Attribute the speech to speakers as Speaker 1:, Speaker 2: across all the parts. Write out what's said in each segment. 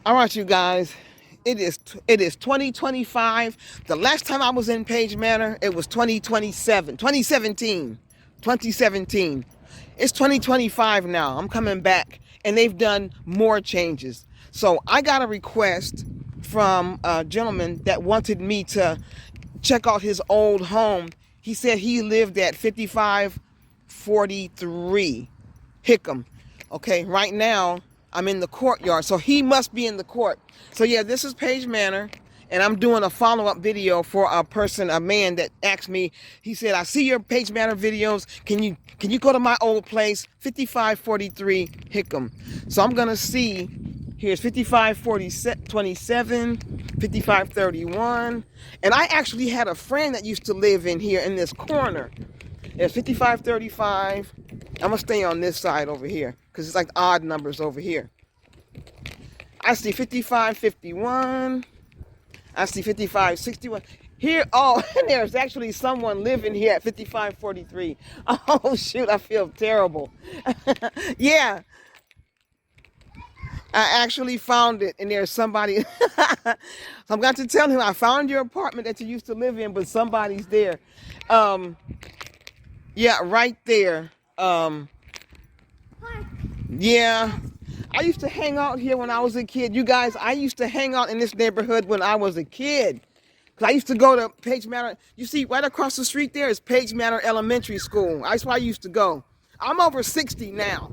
Speaker 1: All right, you guys. It is 2025. The last time I was in Page Manor, it was 2017. It's 2025 now. I'm coming back, and they've done more changes. So I got a request from a gentleman that wanted me to check out his old home. He said he lived at 5543 Hickam. Okay, right now I'm in the courtyard, so he must be in the court. So yeah, this is Page Manor, and I'm doing a follow-up video for a man that asked me. He said, "I see your Page Manor videos. Can you go to my old place, 5543 Hickam?" So I'm gonna see. Here's 5527, 5531, and I actually had a friend that used to live in here in this corner. There's 5535. I'm gonna stay on this side over here because it's like odd numbers over here. I see 5551. I see 5561. Here, oh, and there's actually someone living here at 5543. Oh shoot, I feel terrible. Yeah, I actually found it, and there's somebody. So I'm going to tell him, I found your apartment that you used to live in, but somebody's there. Yeah, right there. Yeah, I used to hang out here when I was a kid. You guys, I used to hang out in this neighborhood when I was a kid. Because I used to go to Page Manor. You see, right across the street there is Page Manor Elementary School. That's where I used to go. I'm over 60 now.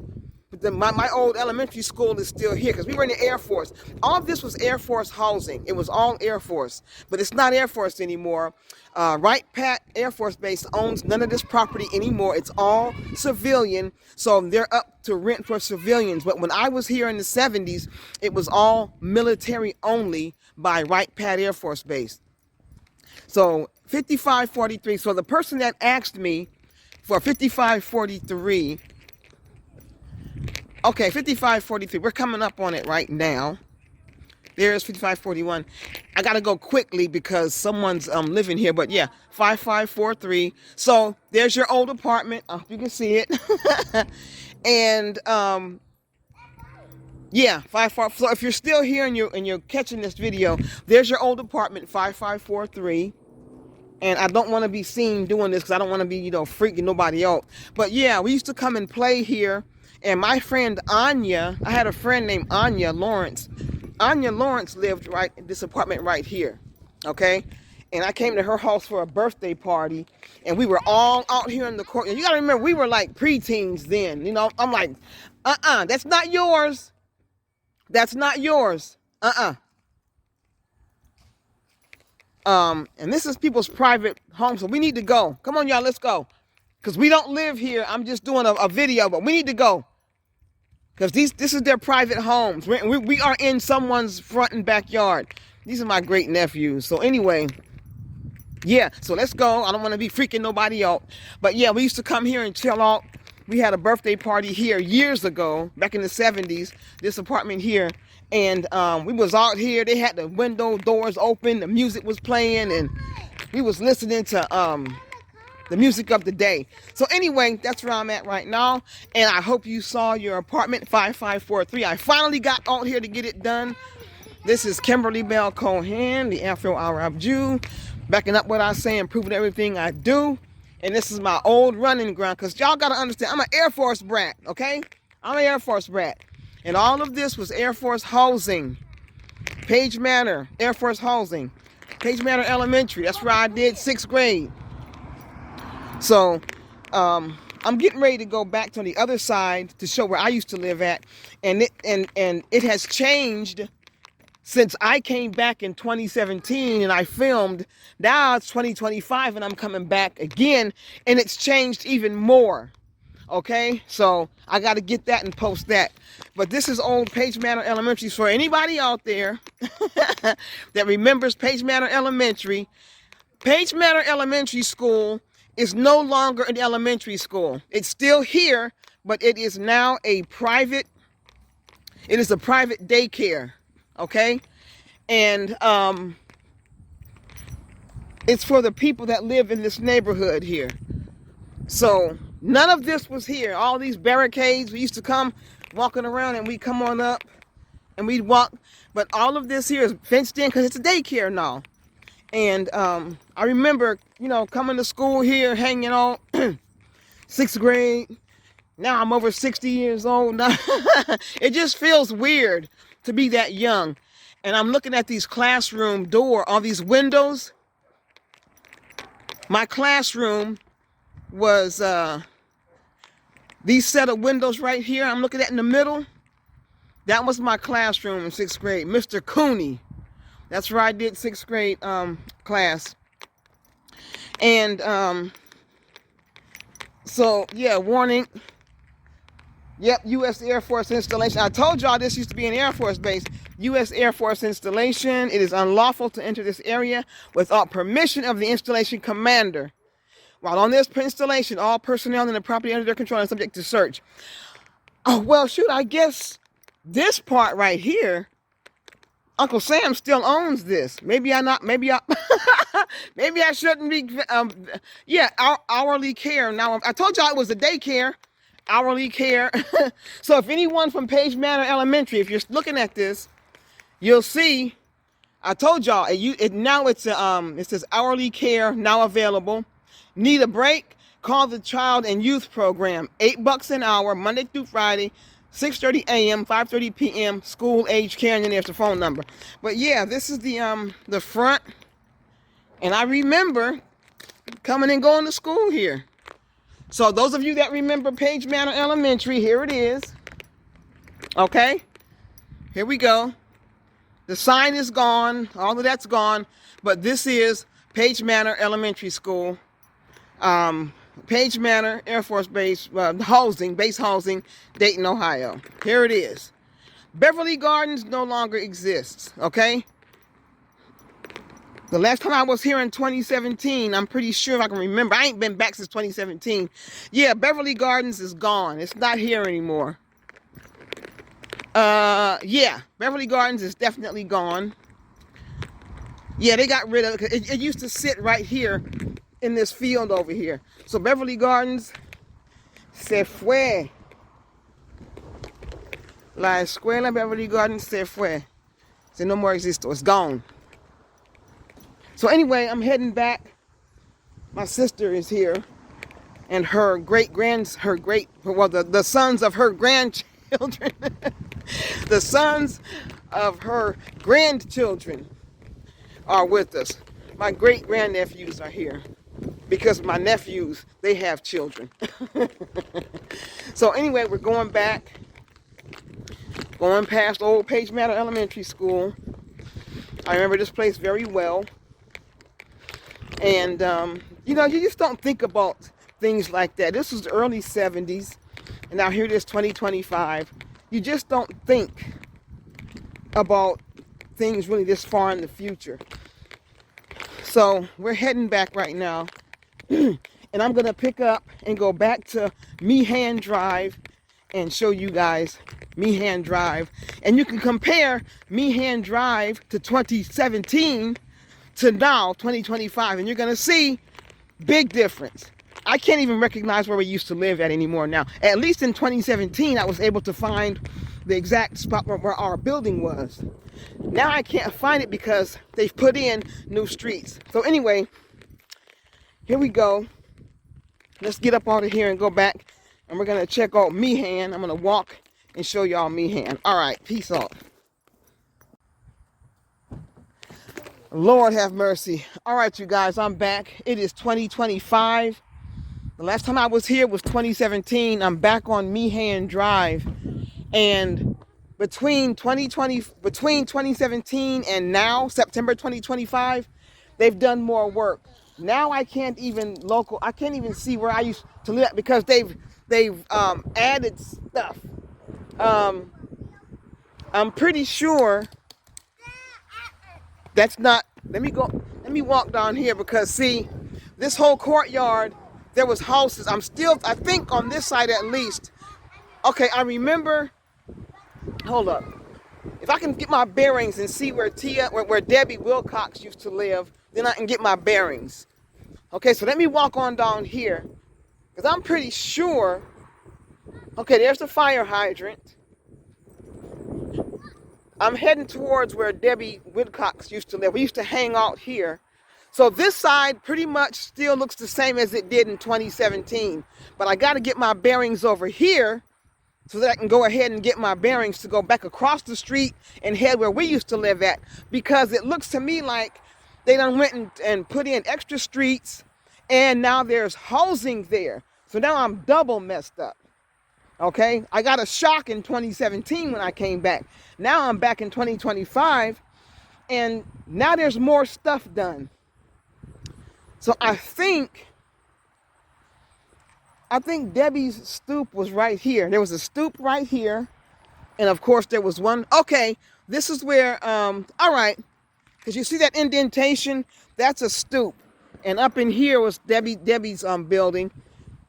Speaker 1: But my old elementary school is still here because we were in the Air Force. All of this was Air Force housing. It was all Air Force. But it's not Air Force anymore. Wright Pat Air Force Base owns none of this property anymore. It's all civilian. So they're up to rent for civilians. But when I was here in the 70s, it was all military only by Wright Pat Air Force Base. So 5543. So the person that asked me for 5543. Okay, 5543. We're coming up on it right now. There's 5541. I gotta go quickly because someone's living here. But yeah, 5543. So there's your old apartment. I hope you can see it. And yeah, 55. So if you're still here and you're catching this video, there's your old apartment, 5543. And I don't want to be seen doing this because I don't want to be, freaking nobody out. But yeah, we used to come and play here. And my friend Anya, I had a friend named Anya Lawrence. Anya Lawrence lived right in this apartment right here. Okay? And I came to her house for a birthday party. And we were all out here in the court. And you got to remember, we were like preteens then. I'm like, that's not yours. That's not yours. And this is people's private home, so we need to go. Come on, y'all, let's go. Because we don't live here. I'm just doing a video, but we need to go. Because this is their private homes. We are in someone's front and backyard. These are my great nephews. So anyway, yeah, so let's go. I don't want to be freaking nobody out. But yeah, we used to come here and chill out. We had a birthday party here years ago, back in the 70s, this apartment here. And we was out here. They had the window doors open. The music was playing, and we was listening to the music of the day. So anyway, that's where I'm at right now. And I hope you saw your apartment, 5543. I finally got out here to get it done. This is Kimberly Bell Cohen, the Afro-Arab Jew, backing up what I say and proving everything I do. And this is my old running ground, because y'all got to understand, I'm an Air Force brat, okay? I'm an Air Force brat. And all of this was Air Force housing. Page Manor, Air Force housing. Page Manor Elementary, that's where I did 6th grade. So, I'm getting ready to go back to the other side to show where I used to live at. And it has changed since I came back in 2017 and I filmed. Now it's 2025 and I'm coming back again, and it's changed even more. Okay, so I got to get that and post that. But this is old Page Manor Elementary. For anybody out there that remembers Page Manor Elementary, Page Manor Elementary School is no longer an elementary school. It's still here, but it is now a private daycare. Okay, and it's for the people that live in this neighborhood here. So none of this was here. All these barricades, we used to come walking around, and we come on up and we'd walk. But all of this here is fenced in because it's a daycare now. And I remember, you know, coming to school here, hanging out, 6th grade. Now I'm over 60 years old. Now it just feels weird to be that young. And I'm looking at these classroom door, all these windows. My classroom was these set of windows right here. I'm looking at in the middle. That was my classroom in 6th grade. Mr. Cooney. That's where I did 6th grade class. And so, yeah, warning. Yep, U.S. Air Force installation. I told y'all this used to be an Air Force base. U.S. Air Force installation. It is unlawful to enter this area without permission of the installation commander. While on this installation, all personnel and the property under their control are subject to search. Oh, well, shoot, I guess this part right here, Uncle Sam still owns this. Maybe I maybe I shouldn't be, yeah, hourly care. Now, I told y'all it was a daycare, hourly care. So if anyone from Page Manor Elementary, if you're looking at this, you'll see, I told y'all, now it says hourly care, now available. Need a break? Call the Child and Youth Program, $8 an hour, Monday through Friday, 6:30 a.m., 5:30 p.m., school age care, and then there's the phone number. But yeah, this is the front. And I remember coming and going to school here. So those of you that remember Page Manor Elementary, here it is. Okay, here we go. The sign is gone, all of that's gone, but this is Page Manor Elementary School. Page Manor Air Force Base, base housing, Dayton, Ohio. Here it is. Beverly Gardens no longer exists, okay? The last time I was here in 2017, I'm pretty sure if I can remember, I ain't been back since 2017. Yeah, Beverly Gardens is gone. It's not here anymore. Yeah, Beverly Gardens is definitely gone. Yeah, they got rid of it. It used to sit right here in this field over here. So Beverly Gardens se fue. La escuela Beverly Gardens se fue. So no more existo. It's gone. So anyway, I'm heading back. My sister is here, and the sons of her grandchildren, the sons of her grandchildren are with us. My great grandnephews are here because my nephews, they have children. So anyway, we're going back, going past old Page Manor Elementary School. I remember this place very well. And, you know, you just don't think about things like that. This was the early 70s, and now here it is 2025. You just don't think about things really this far in the future. So we're heading back right now, and I'm going to pick up and go back to Meehan Drive and show you guys Meehan Drive. And you can compare Meehan Drive to 2017 to now, 2025, and you're going to see big difference. I can't even recognize where we used to live at anymore now. At least in 2017, I was able to find the exact spot where our building was. Now I can't find it because they've put in new streets. So anyway, here we go. Let's get up out of here and go back, and we're going to check out Meehan. I'm going to walk and show y'all Meehan. All right, peace out. Lord have mercy. All right, you guys, I'm back. It is 2025. The last time I was here was 2017. I'm back on Meehan Drive. And between 2017 and now, September 2025, they've done more work. Now I can't even see where I used to live because they've added stuff. I'm pretty sure that's not, let me walk down here because see, this whole courtyard, there was houses. I think on this side at least. Okay, I remember, hold up. If I can get my bearings and see where Debbie Wilcox used to live, then I can get my bearings. Okay, so let me walk on down here because I'm pretty sure, okay, there's the fire hydrant. I'm heading towards where Debbie Woodcox used to live. We used to hang out here. So this side pretty much still looks the same as it did in 2017. But I got to get my bearings over here so that I can go ahead and get my bearings to go back across the street and head where we used to live at. Because it looks to me like they done went and put in extra streets, and now there's housing there. So now I'm double messed up. Okay, I got a shock in 2017 when I came back. Now I'm back in 2025, and now there's more stuff done. So I think Debbie's stoop was right here. There was a stoop right here, and of course there was one. Okay, this is where, all right, because you see that indentation? That's a stoop. And up in here was Debbie's building.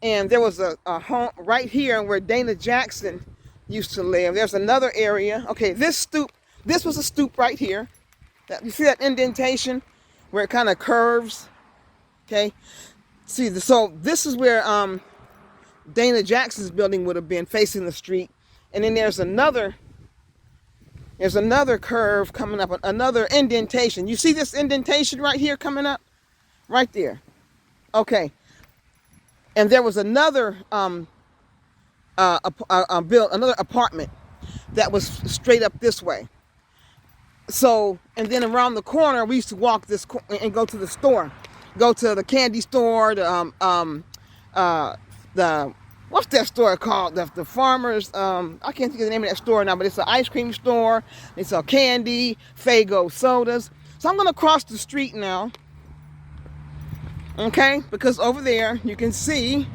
Speaker 1: And there was a home right here where Dana Jackson used to live. There's another area. Okay, this was a stoop right here. You see that indentation where it kind of curves? Okay. See, so this is where Dana Jackson's building would have been, facing the street. And then there's another curve coming up, another indentation. You see this indentation right here coming up? Right there. Okay. And there was another another apartment that was straight up this way. So, and then around the corner, we used to walk this and go to the store, go to the candy store, the what's that store called? The Farmers. I can't think of the name of that store now, but it's an ice cream store. They sell candy, Faygo sodas. So I'm gonna cross the street now. Okay, because over there you can see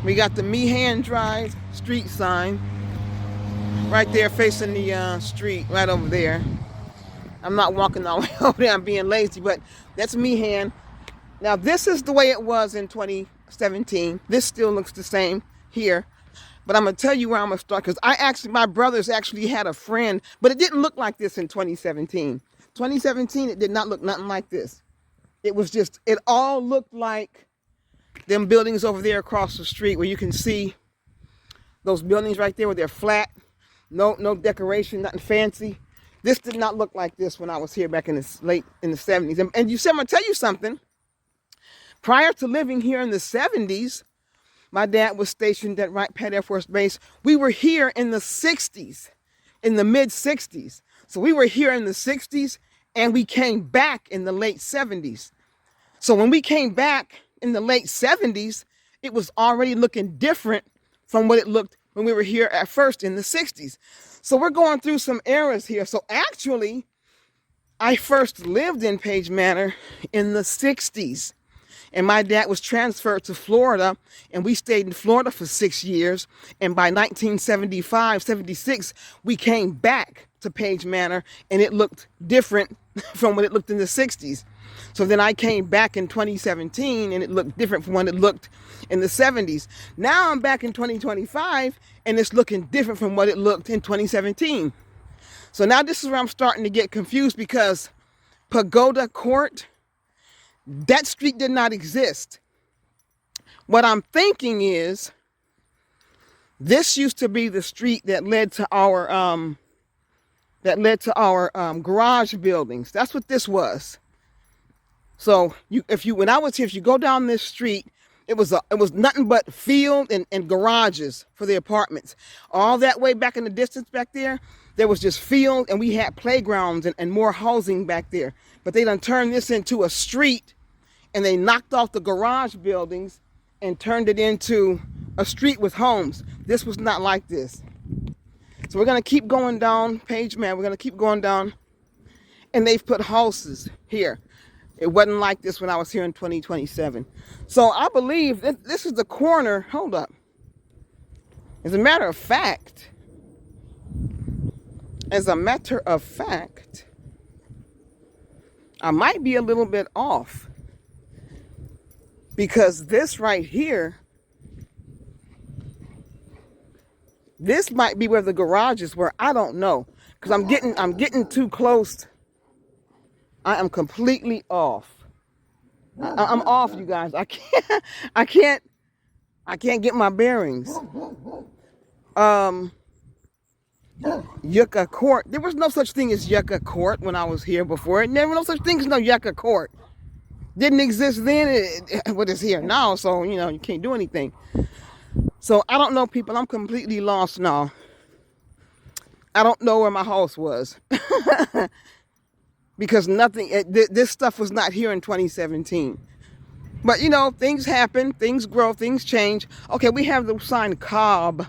Speaker 1: we got the Meehan Drive street sign right there facing the street right over there. I'm not walking all the way over there, I'm being lazy, but that's Meehan. Now this is the way it was in 2017. This still looks the same here, but I'm gonna tell you where I'm gonna start, because my brothers actually had a friend, but it didn't look like this in 2017. 2017, it did not look nothing like this. It was just, it all looked like them buildings over there across the street where you can see those buildings right there where they're flat, no decoration, nothing fancy. This did not look like this when I was here back in the 70s. And you said, I'm gonna tell you something. Prior to living here in the 70s, my dad was stationed at Wright Pat Air Force Base. We were here in the 60s, in the mid 60s. So we were here in the 60s and we came back in the late 70s. So when we came back in the late 70s, it was already looking different from what it looked when we were here at first in the 60s. So we're going through some eras here. So actually, I first lived in Page Manor in the 60s. And my dad was transferred to Florida, and we stayed in Florida for 6 years. And by 1975, 76, we came back to Page Manor, and it looked different from what it looked in the 60s. So then I came back in 2017, and it looked different from when it looked in the 70s. Now I'm back in 2025, and it's looking different from what it looked in 2017. So now this is where I'm starting to get confused, because Pagoda Court, that street did not exist. What I'm thinking is, this used to be the street that led to our garage buildings. That's what this was. So when I was here, if you go down this street, it was nothing but field and garages for the apartments. All that way back in the distance back there was just field, and we had playgrounds and more housing back there. But they done turned this into a street, and they knocked off the garage buildings and turned it into a street with homes. This was not like this. So we're gonna keep going down Page Manor. We're gonna keep going down, and they've put houses here. It wasn't like this when I was here in 2027. So I believe that this is the corner. Hold up. As a matter of fact, I might be a little bit off, because this right here, this might be where the garages were. I don't know, because I'm getting too close. I am completely off. I'm off, you guys. I can't get my bearings. Yucca Court. There was no such thing as Yucca Court when I was here before. Never no such thing as no Yucca Court. Didn't exist then. What is here now? So, you know, you can't do anything. So, I don't know, people. I'm completely lost now. I don't know where my house was. Because nothing, this stuff was not here in 2017. But, you know, things happen. Things grow. Things change. Okay, we have the sign Cobb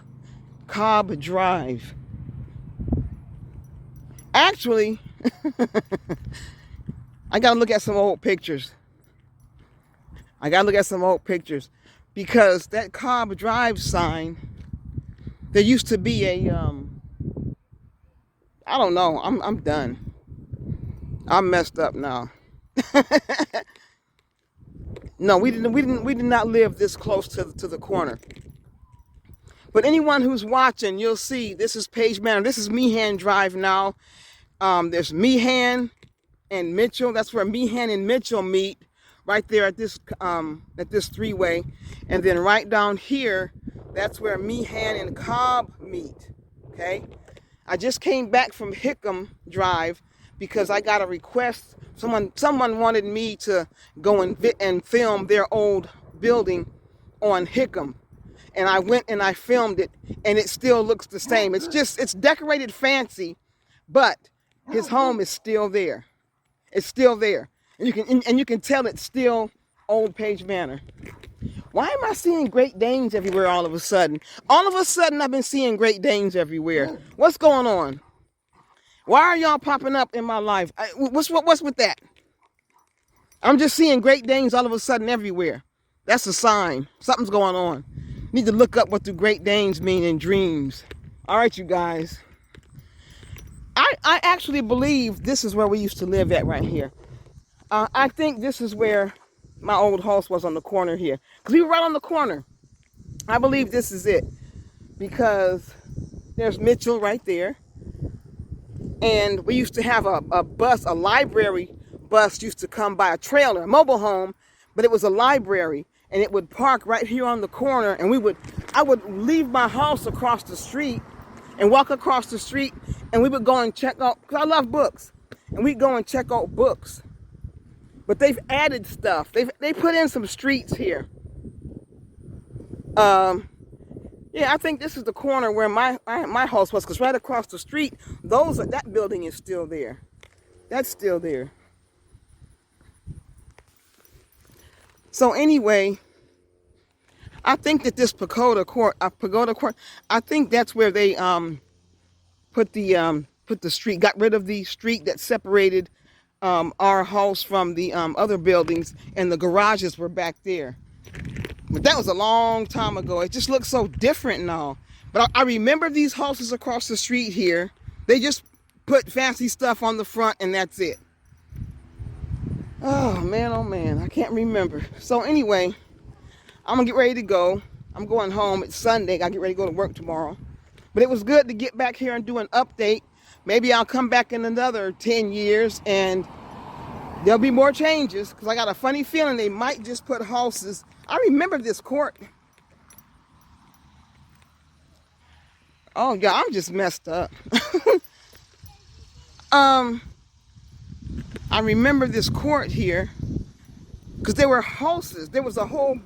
Speaker 1: Drive. Actually, I got to look at some old pictures. Because that Cobb Drive sign, there used to be a, I don't know. I'm done. I'm messed up now. No, we did not live this close to the corner. But anyone who's watching, you'll see this is Page Manor. This is Meehan Drive now. There's Meehan and Mitchell. That's where Meehan and Mitchell meet, right there at this three-way. And then right down here, that's where Meehan and Cobb meet. Okay? I just came back from Hickam Drive because I got a request. Someone wanted me to go and film their old building on Hickam. And I went and I filmed it, and it still looks the same. It's decorated fancy, but his home is still there. It's still there. And you can tell it's still old Page Manor. Why am I seeing Great Danes everywhere all of a sudden? All of a sudden, I've been seeing Great Danes everywhere. What's going on? Why are y'all popping up in my life? What's with that? I'm just seeing Great Danes all of a sudden everywhere. That's a sign. Something's going on. Need to look up what do Great Danes mean in dreams. All right, you guys. I actually believe this is where we used to live at right here. I think this is where my old house was, on the corner here. Because we were right on the corner. I believe this is it. Because there's Mitchell right there. And we used to have a bus, a library bus used to come by, a trailer, a mobile home, but it was a library. And it would park right here on the corner, and I would leave my house across the street and walk across the street, and we would go and check out, because I love books, and we'd go and check out books. But they've added stuff. They put in some streets here. Yeah, I think this is the corner where my house was, because right across the street, that building is still there. That's still there. So anyway, I think that this Pagoda Court, I think that's where they put the street, got rid of the street that separated our house from the other buildings, and the garages were back there. But that was a long time ago. It just looks so different now. But I remember these houses across the street here. They just put fancy stuff on the front, and that's it. Oh man, I can't remember. So anyway, I'm gonna get ready to go. I'm going home. It's Sunday. I get ready to go to work tomorrow. But it was good to get back here and do an update. Maybe I'll come back in another 10 years and there'll be more changes, because I got a funny feeling they might just put houses. I remember this court. Oh yeah, I'm just messed up. I remember this court here because there were houses. There was a whole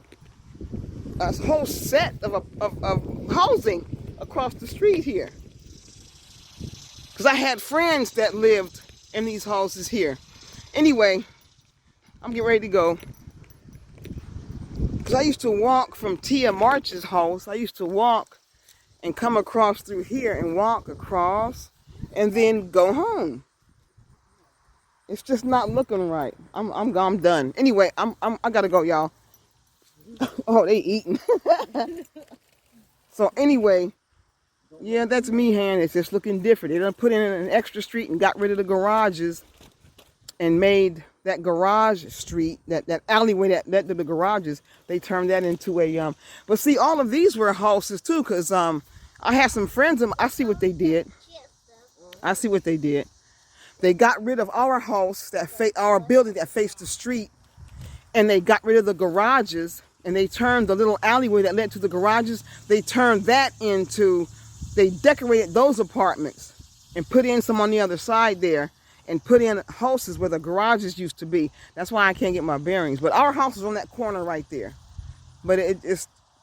Speaker 1: set of housing across the street here. Because I had friends that lived in these houses here. Anyway, I'm getting ready to go. Because I used to walk from Tia March's house. I used to walk and come across through here and walk across and then go home. It's just not looking right. I'm done. Anyway, I gotta go, y'all. Oh, they eating. So anyway, yeah, that's Meehan. It's just looking different. They done put in an extra street and got rid of the garages and made that garage street, that alleyway that led to the garages, they turned that into a but see, all of these were houses too, because I had some friends, I see what they did. They got rid of our house, our building that faced the street, and they got rid of the garages, and they turned the little alleyway that led to the garages, they turned that into They decorated those apartments and put in some on the other side there and put in houses where the garages used to be. That's why I can't get my bearings. But our house is on that corner right there. But it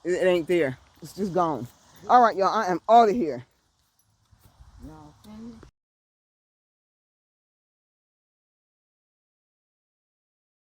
Speaker 1: ain't there. It's just gone. All right, y'all, I am out of here.